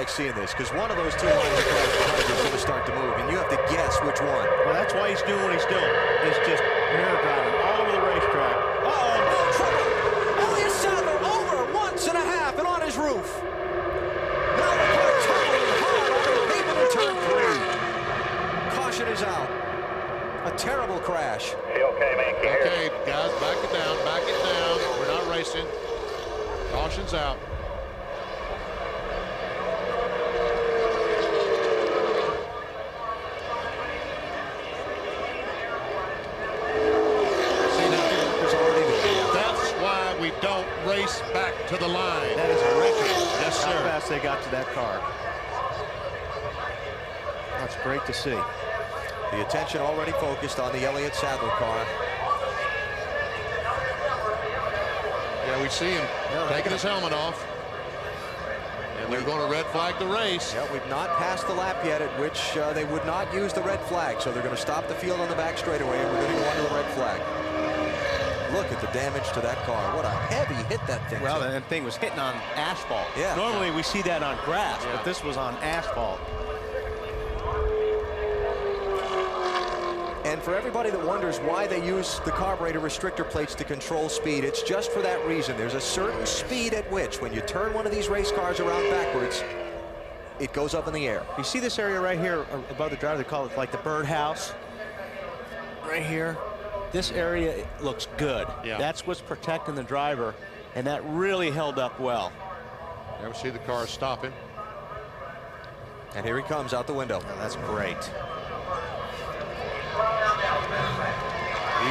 like seeing this, because one of those two lines of cars behind you is going to start to move, and you have to guess which one. Well, that's why he's doing what he's doing. He's just mirror driving all over the racetrack. Uh-oh, oh, trouble! Elliot Sadler over once and a half and on his roof. Now the car tumbling hard on the pavement in turn 3. Caution is out. A terrible crash. You okay, man? Okay, guys, back it down, back it down. We're not racing. Caution's out. We don't race back to the line. That is a record. Yes, sir. How fast they got to that car. That's great to see. The attention already focused on the Elliot Sadler car. Yeah, we see him taking his helmet off. And they're going to red flag the race. Yeah, we've not passed the lap yet at which they would not use the red flag. So they're going to stop the field on the back straightaway, and we're going to go under the red flag. Look at the damage to that car. What a heavy hit that thing. Well, that thing was hitting on asphalt. Yeah. Normally we see that on grass, but this was on asphalt. And for everybody that wonders why they use the carburetor restrictor plates to control speed, it's just for that reason. There's a certain speed at which, when you turn one of these race cars around backwards, it goes up in the air. You see this area right here above the driver? They call it like the birdhouse. Right here. This area looks good. Yeah. That's what's protecting the driver, and that really held up well. There we see the car stopping. And here he comes out the window. Oh, that's great.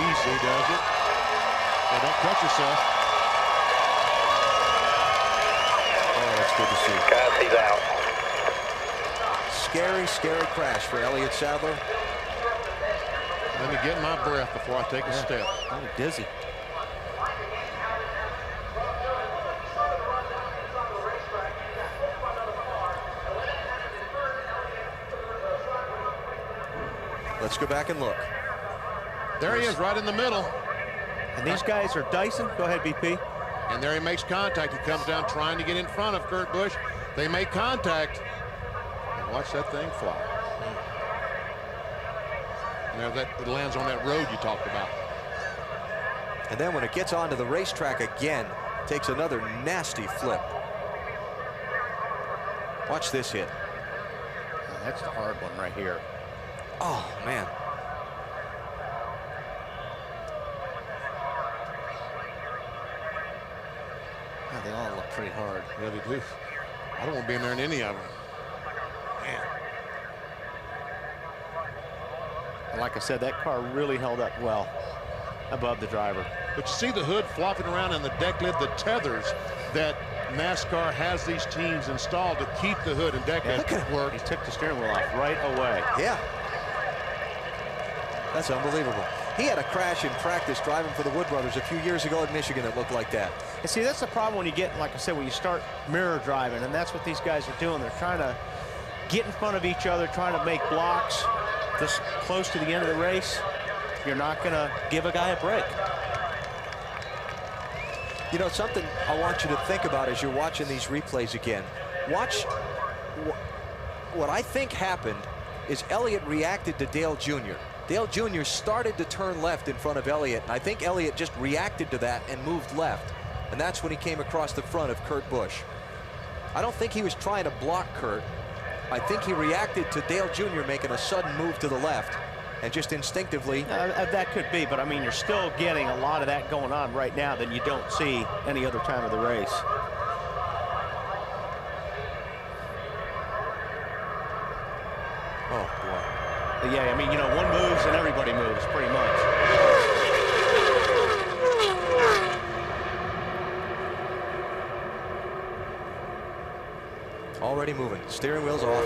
Easy does it. Well, don't cut yourself. Oh, that's good to see. Guys, he's out. Scary, scary crash for Elliot Sadler. Let me get my breath before I take a step. I'm dizzy. Let's go back and look. There he is, right in the middle. And these guys are Dyson. Go ahead, BP. And there he makes contact. He comes down trying to get in front of Kurt Busch. They make contact. And watch that thing fly. Now that it lands on that road you talked about. And then when it gets onto the racetrack again, takes another nasty flip. Watch this hit. Oh, that's the hard one right here. Oh, man. Oh, they all look pretty hard. Yeah, they do. I don't want to be in there in any of them. Man. And like I said, that car really held up well above the driver. But you see the hood flopping around and the deck lid, the tethers that NASCAR has these teams installed to keep the hood and deck lid work. He took the steering wheel off right away. Yeah. That's unbelievable. He had a crash in practice driving for the Wood Brothers a few years ago in Michigan that looked like that. And see, that's the problem when you get, like I said, when you start mirror driving, and that's what these guys are doing. They're trying to get in front of each other, trying to make blocks this close to the end of the race. You're not going to give a guy a break. You know, something I want you to think about as you're watching these replays again. Watch what I think happened is Elliot reacted to Dale Jr. Dale Jr. started to turn left in front of Elliot, and I think Elliot just reacted to that and moved left. And that's when he came across the front of Kurt Busch. I don't think he was trying to block Kurt. I think he reacted to Dale Jr. making a sudden move to the left and just instinctively. That could be, but I mean, you're still getting a lot of that going on right now that you don't see any other time of the race. Oh, boy. But yeah, I mean, you know, one moves and everybody moves pretty much. Already moving. Steering wheel's off.